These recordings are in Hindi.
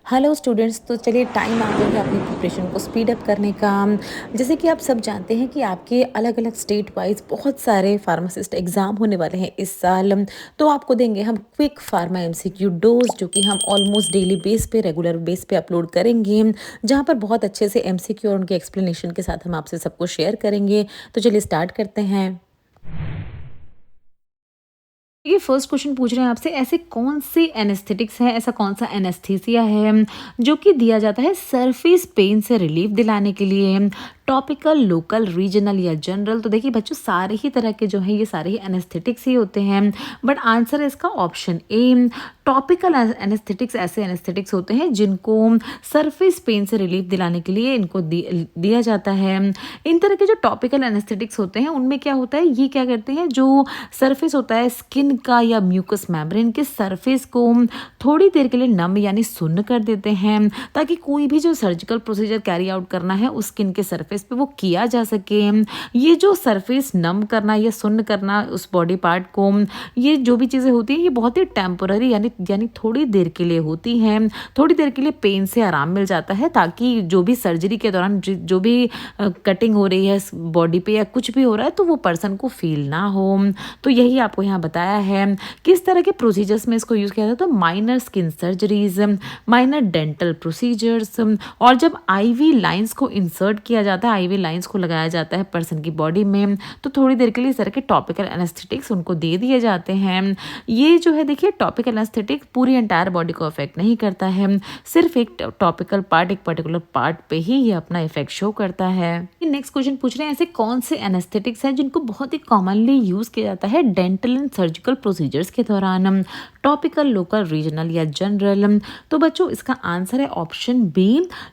हेलो स्टूडेंट्स, तो चलिए टाइम आ गया है अपनी प्रिपरेशन को स्पीड अप करने का। जैसे कि आप सब जानते हैं कि आपके अलग-अलग स्टेट वाइज़ बहुत सारे फार्मासिस्ट एग्ज़ाम होने वाले हैं इस साल। तो आपको देंगे हम क्विक फार्मा एमसीक्यू डोज़, जो कि हम ऑलमोस्ट डेली बेस पे, रेगुलर बेस पे अपलोड करेंगे, जहाँ पर बहुत अच्छे से एमसीक्यू और उनके एक्सप्लेनेशन के साथ हम आपसे सबको शेयर करेंगे। तो चलिए स्टार्ट करते हैं। ये फर्स्ट क्वेश्चन पूछ रहे हैं आपसे, ऐसे कौन से एनेस्थेटिक्स हैं, ऐसा कौन सा एनेस्थीसिया है जो कि दिया जाता है सरफेस पेन से रिलीफ दिलाने के लिए, टॉपिकल, लोकल, रीजनल या जनरल। तो देखिए बच्चों, सारे ही तरह के जो हैं ये सारे ही एनेस्थेटिक्स ही होते हैं, बट आंसर है इसका ऑप्शन ए। टॉपिकल एनेस्थेटिक्स ऐसे एनेस्थेटिक्स होते हैं जिनको सरफेस पेन से रिलीफ दिलाने के लिए इनको दिया जाता है। इन तरह के जो टॉपिकल एनेस्थेटिक्स होते हैं उनमें क्या होता है, ये क्या करते हैं, जो सरफेस होता है स्किन का या म्यूकस मेम्ब्रेन के सरफेस को थोड़ी देर के लिए नम यानी सुन्न कर देते हैं, ताकि कोई भी जो सर्जिकल प्रोसीजर कैरी आउट करना है उस स्किन के सरफेस पे वो किया जा सके। ये जो सरफेस नम करना या सुन्न करना उस बॉडी पार्ट को, ये जो भी चीज़ें होती हैं ये बहुत ही टेम्पोररी यानी थोड़ी देर के लिए होती हैं। थोड़ी देर के लिए पेन से आराम मिल जाता है, ताकि जो भी सर्जरी के दौरान जो भी कटिंग हो रही है बॉडी पे या कुछ भी हो रहा है तो वो पर्सन को फील ना हो। तो यही आपको यहाँ बताया है। किस तरह के प्रोसीजर्स में इसको यूज़ किया जाता है, तो minor skin surgeries, minor dental procedures, और जब आईवी लाइंस को इंसर्ट किया जाता है, आईवी लाइंस को लगाया जाता है पर्सन की बॉडी में, तो थोड़ी देर के लिए इस तरह के टॉपिकल एनेस्थेटिक्स उनको दे दिए जाते हैं। ये जो है देखिए, टॉपिकल एनेस्थेटिक पूरी एंटायर बॉडी को अफेक्ट नहीं करता है, सिर्फ एक टॉपिकल पार्ट, एक पर्टिकुलर पार्ट पे ही ये अपना इफेक्ट शो करता है। नेक्स्ट क्वेश्चन पूछ रहे हैं, ऐसे कौन से एनेस्थेटिक्स हैं जिनको बहुत ही कॉमनली यूज किया जाता है डेंटल एंड सर्जिकल प्रोसीजर्स के दौरान, टॉपिकल, लोकल, रीजनल या जनरल। तो बच्चों इसका आंसर है ऑप्शन बी।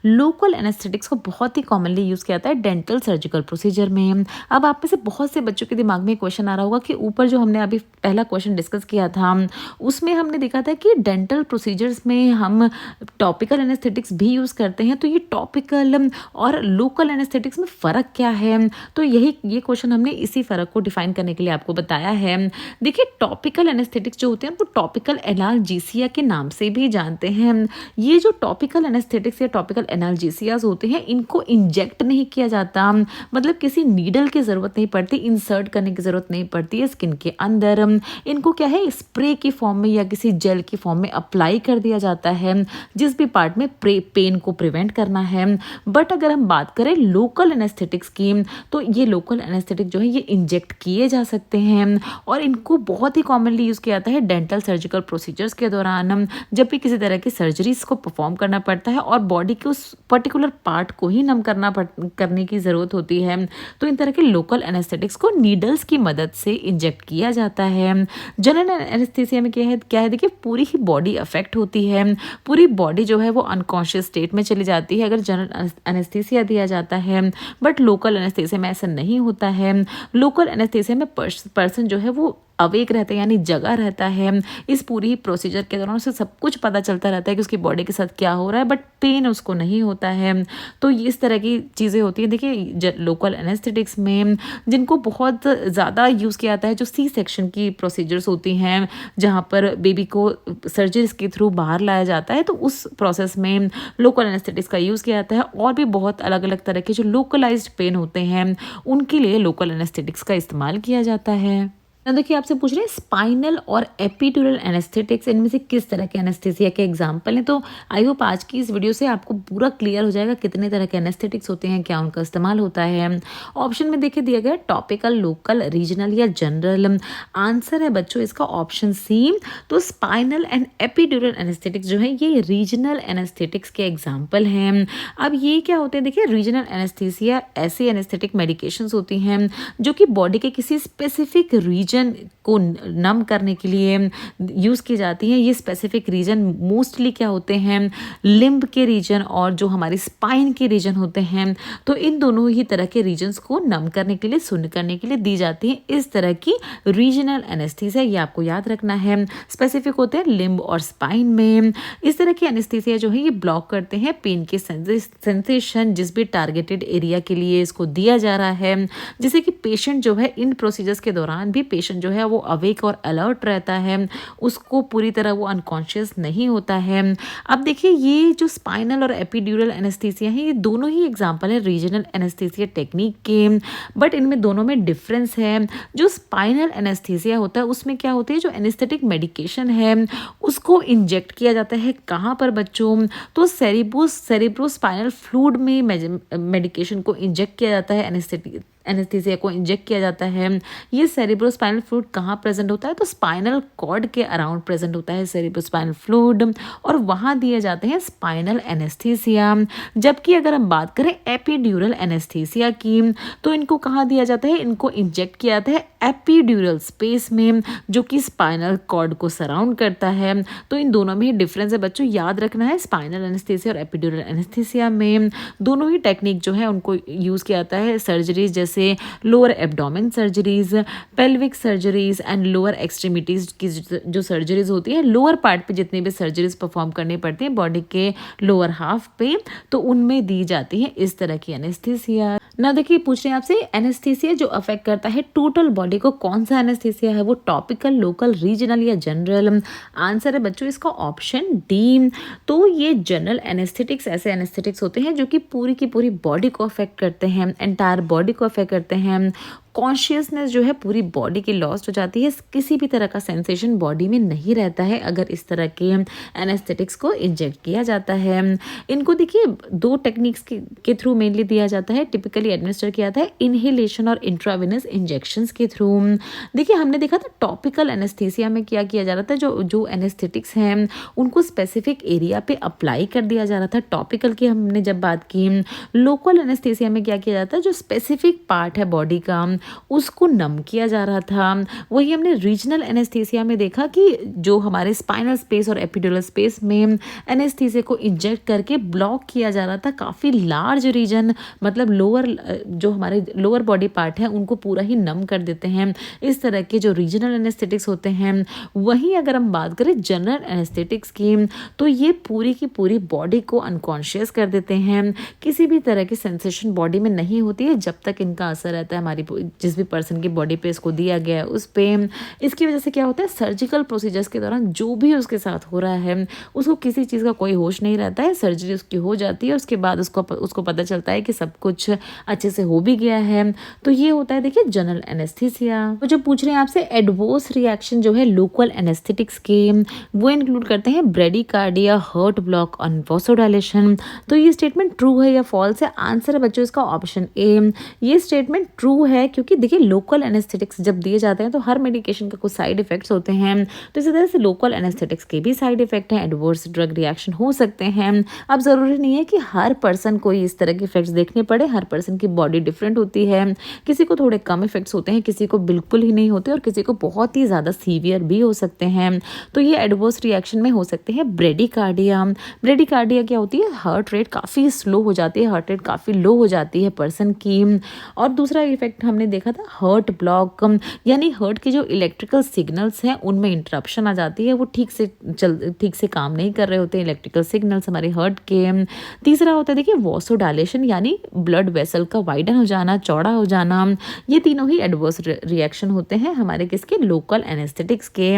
लोकल एनेस्थेटिक्स को बहुत ही कॉमनली यूज किया जाता है डेंटल सर्जिकल प्रोसीजर में। अब आप में से बहुत से बच्चों के दिमाग में क्वेश्चन आ रहा होगा कि ऊपर जो हमने अभी पहला क्वेश्चन डिस्कस किया था उसमें हमने देखा था कि डेंटल प्रोसीजर्स में हम टॉपिकल एनेस्थेटिक्स भी यूज करते हैं, तो ये टॉपिकल और लोकल एनेस्थेटिक्स में फ़र्क क्या है। तो ये क्वेश्चन हमने इसी फ़र्क को डिफाइन करने के लिए आपको बताया है। देखिए, टॉपिकल एनेस्थेटिक्स जो होते हैं उनको टॉपिकल एनाल्जेसिया के नाम से भी जानते हैं। ये जो टॉपिकल एनेस्थेटिक्स या टॉपिकल एनाल्जेसियाज होते हैं इनको इंजेक्ट नहीं किया जाता, मतलब किसी नीडल की ज़रूरत नहीं पड़ती, इंसर्ट करने की ज़रूरत नहीं पड़ती है स्किन के अंदर। इनको क्या है, स्प्रे की फॉर्म में या किसी जेल की फॉर्म में अप्लाई कर दिया जाता है जिस भी पार्ट में पेन को प्रिवेंट करना है। बट अगर हम बात करें लोकल एनेस्थेटिक्स की, तो ये लोकल एनेस्थेटिक जो है ये इंजेक्ट किए जा सकते हैं, और इनको बहुत ही कॉमनली यूज़ किया जाता है डेंटल सर्जिकल प्रोसीजर्स के दौरान, जब भी किसी तरह की सर्जरीज को परफॉर्म करना पड़ता है और बॉडी के उस पर्टिकुलर पार्ट को ही नम करने की ज़रूरत होती है, तो इन तरह के लोकल एनेस्थेटिक्स को नीडल्स की मदद से इंजेक्ट किया जाता है। जनरल एनेस्थीसिया में क्या है देखिए, पूरी ही बॉडी अफेक्ट होती है, पूरी बॉडी जो है वो अनकॉन्शियस स्टेट में चली जाती है अगर जनरल एनेस्थीसिया दिया जाता है। बट लोकल एनेस्थीसिया में ऐसा नहीं होता है। लोकल एनेस्थीसिया में पर्सन जो है वो अवेक रहता है, यानी जगा रहता है। इस पूरी प्रोसीजर के दौरान उसे सब कुछ पता चलता रहता है कि उसकी बॉडी के साथ क्या हो रहा है, बट पेन उसको नहीं होता है। तो इस तरह की चीज़ें होती हैं। देखिए, लोकल एनेस्थेटिक्स में जिनको बहुत ज़्यादा यूज़ किया जाता है, जो सी सेक्शन की प्रोसीजर्स होती हैं, जहाँ पर बेबी को सर्जरीज के थ्रू बाहर लाया जाता है, तो उस प्रोसेस में लोकल एनेस्थेटिक्स का यूज़ किया जाता है। और भी बहुत अलग अलग तरह के जो लोकलाइज्ड पेन होते हैं उनके लिए लोकल एनेस्थेटिक्स का इस्तेमाल किया जाता है। देखिए, आपसे पूछ रहे हैं स्पाइनल और एपिड्यूरल एनेस्थेटिक्स, इनमें से किस तरह के एनेस्थेसिया के एग्जाम्पल हैं। तो आई होप आज की इस वीडियो से आपको पूरा क्लियर हो जाएगा कितने तरह के एनेस्थेटिक्स होते हैं, क्या उनका इस्तेमाल होता है। ऑप्शन में देखिए दिया गया टॉपिकल, लोकल, रीजनल या जनरल। आंसर है बच्चों इसका ऑप्शन सी। तो स्पाइनल एंड एपिड्यूरल एनेस्थेटिक्स जो है ये रीजनल एनेस्थेटिक्स के एग्जाम्पल हैं। अब ये क्या होते हैं, देखिए रीजनल एनेस्थेसिया ऐसी एनेस्थेटिक मेडिकेशंस होती हैं जो कि बॉडी के किसी स्पेसिफिक रीजन को नम करने के लिए यूज़ की जाती हैं। ये स्पेसिफिक रीजन मोस्टली क्या होते हैं, लिम्ब के रीजन और जो हमारी स्पाइन के रीजन होते हैं। तो इन दोनों ही तरह के रीजन्स को नम करने के लिए, सुन्न करने के लिए दी जाती है इस तरह की रीजनल एनेस्थीसिया। ये आपको याद रखना है, स्पेसिफिक होते हैं लिम्ब और स्पाइन में। इस तरह की एनेस्थीसिया जो है ये ब्लॉक करते हैं पेन के सेंसेशन जिस भी टारगेटेड एरिया के लिए इसको दिया जा रहा है, जिससे कि पेशेंट जो है इन प्रोसीजर्स के दौरान भी पेशेंट जो है वो अवेक और अलर्ट रहता है, उसको पूरी तरह वो अनकॉन्शियस नहीं होता है। अब देखिए ये जो स्पाइनल और एपिड्यूरल एनेस्थीसिया है, ये दोनों ही एग्जांपल है रीजनल एनेस्थीसिया टेक्निक के, बट इनमें दोनों में डिफरेंस है। जो स्पाइनल एनेस्थीसिया होता है उसमें क्या होती है, जो एनेस्थेटिक मेडिकेशन है उसको इंजेक्ट किया जाता है कहाँ पर बच्चों, तो सेरिब्रोस्पाइनल फ्लूइड में मेडिकेशन को इंजेक्ट किया जाता है, एनेस्थीसिया को इंजेक्ट किया जाता है। ये सेरिब्रोस्पाइनल फ्लूइड कहाँ प्रेजेंट होता है, तो स्पाइनल कॉर्ड के अराउंड प्रेजेंट होता है सेरिब्रोस्पाइनल फ्लूइड, और वहाँ दिए जाते हैं स्पाइनल एनेस्थीसिया। जबकि अगर हम बात करें एपिड्यूरल एनेस्थीसिया की, तो इनको कहाँ दिया जाता है, इनको इंजेक्ट किया जाता है एपिड्यूरल स्पेस में, जो कि स्पाइनल कॉर्ड को सराउंड करता है। तो इन दोनों में ही डिफरेंस है बच्चों, याद रखना है। स्पाइनल एनेस्थीसिया और एपिड्यूरल एनेस्थीसिया में दोनों ही टेक्निक जो है उनको यूज़ किया जाता है सर्जरीज, जैसे lower abdomen surgeries, pelvic surgeries and lower extremities की जो सर्जरीज होती है, लोअर पार्ट पे जितनी भी सर्जरीज परफॉर्म करनी पड़ती है बॉडी के लोअर हाफ पे, तो उनमें दी जाती है इस तरह की एनेस्थीसिया। ना देखिए पूछ रहे हैं आपसे एनेस्थीसिया जो अफेक्ट करता है टोटल बॉडी को, कौन सा एनेस्थीसिया है, वो टॉपिकल, लोकल, रीजनल या जनरल। आंसर है बच्चों इसका ऑप्शन डी। तो ये जनरल एनेस्थेटिक्स ऐसे एनेस्थेटिक्स होते हैं जो कि पूरी की पूरी बॉडी को अफेक्ट करते हैं, एंटायर बॉडी को अफेक्ट करते हैं। कॉन्शियसनेस जो है पूरी बॉडी की लॉस्ट हो जाती है, किसी भी तरह का सेंसेशन बॉडी में नहीं रहता है अगर इस तरह के एनेस्थेटिक्स को इंजेक्ट किया जाता है। इनको देखिए दो टेक्निक्स के थ्रू मेनली दिया जाता है, टिपिकली एडमिनिस्टर किया जाता है इनहेलेशन और इंट्रावेनस इंजेक्शंस के थ्रू। देखिए हमने देखा था टॉपिकल एनेस्थीसिया में क्या किया जा रहा था, जो एनेस्थेटिक्स हैं उनको स्पेसिफिक एरिया पे अप्लाई कर दिया जा रहा था, टॉपिकल की हमने जब बात की। लोकल एनेस्थीसिया में क्या किया जाता है, जो स्पेसिफिक पार्ट है बॉडी का उसको नम किया जा रहा था। वही हमने रीजनल एनेस्थीसिया में देखा कि जो हमारे स्पाइनल स्पेस और एपिड्यूरल स्पेस में एनेस्थीसिया को इंजेक्ट करके ब्लॉक किया जा रहा था, काफ़ी लार्ज रीजन, मतलब जो हमारे लोअर बॉडी पार्ट है उनको पूरा ही नम कर देते हैं। इस तरह के जो रीजनल एनेस्थेटिक्स होते हैं। वहीं अगर हम बात करें जनरल एनेस्थेटिक्स की, तो ये पूरी की पूरी बॉडी को अनकॉन्शियस कर देते हैं, किसी भी तरह की सेंसेशन बॉडी में नहीं होती है जब तक इनका असर रहता है हमारी जिस भी पर्सन की बॉडी पे इसको दिया गया है उस पे। इसकी वजह से क्या होता है, सर्जिकल प्रोसीजर्स के दौरान जो भी उसके साथ हो रहा है उसको किसी चीज़ का कोई होश नहीं रहता है। सर्जरी उसकी हो जाती है, उसके बाद उसको पता चलता है कि सब कुछ अच्छे से हो भी गया है। तो ये होता है देखिए जनरल एनेस्थीसिया। तो जो पूछ रहे हैं आपसे एडवर्स रिएक्शन जो है लोकल एनेस्थेटिक्स के, वो इंक्लूड करते हैं ब्रेडिकार्डिया, हार्ट ब्लॉक और वासोडायलेशन। तो ये स्टेटमेंट ट्रू है या फॉल्स है? आंसर है बच्चों इसका ऑप्शन ए। ये स्टेटमेंट ट्रू है, क्योंकि देखिए लोकल एनेस्थेटिक्स जब दिए जाते हैं तो हर मेडिकेशन का कुछ साइड इफेक्ट्स होते हैं, तो इसी तरह से लोकल एनेस्थेटिक्स के भी साइड इफेक्ट हैं, एडवर्स ड्रग रिएक्शन हो सकते हैं। अब ज़रूरी नहीं है कि हर पर्सन को इस तरह के इफेक्ट्स देखने पड़े, हर पर्सन की बॉडी डिफरेंट होती है, किसी को थोड़े कम इफेक्ट्स होते हैं, किसी को बिल्कुल ही नहीं होते और किसी को बहुत ही ज़्यादा सीवियर भी हो सकते हैं। तो ये एडवर्स रिएक्शन में हो सकते हैं ब्रेडिकार्डिया। ब्रेडिकार्डिया क्या होती है, हार्ट रेट काफ़ी स्लो हो जाती है, हार्ट रेट काफ़ी लो हो जाती है पर्सन की। और दूसरा इफेक्ट हमने देखा था हार्ट ब्लॉक, यानी हार्ट के जो इलेक्ट्रिकल सिग्नल्स हैं उनमें इंटरप्शन आ जाती है, वो ठीक से काम नहीं कर रहे होते इलेक्ट्रिकल सिग्नल्स हमारे हार्ट के। तीसरा होता है देखिए वासोडायलेशन, यानी ब्लड वेसल का वाइडन हो जाना, चौड़ा हो जाना। ये तीनों ही एडवर्स रिएक्शन होते हैं हमारे किसके, लोकल एनेस्थेटिक्स के।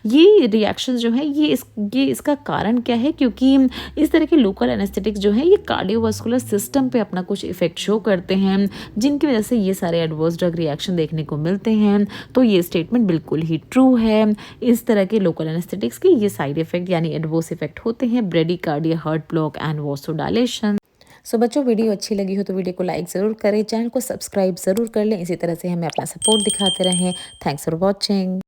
ये रिएक्शन जो है ये इसका कारण क्या है, क्योंकि इस तरह के लोकल एनेस्थेटिक्स जो है ये कार्डियोवास्कुलर सिस्टम पे अपना कुछ इफेक्ट शो करते हैं, जिनकी वजह से ये सारे एडवर्स ड्रग रिएक्शन देखने को मिलते हैं। तो ये स्टेटमेंट बिल्कुल ही ट्रू है। इस तरह के लोकल एनेस्थेटिक्स के ये साइड इफेक्ट यानी एडवर्स इफेक्ट होते हैं ब्रेडिकार्डिया, हार्ट ब्लॉक एंड वासोडायलेशन। सो बच्चों वीडियो अच्छी लगी हो तो वीडियो को लाइक ज़रूर करें, चैनल को सब्सक्राइब ज़रूर कर लें, इसी तरह से हमें अपना सपोर्ट दिखाते रहें। Thanks for watching.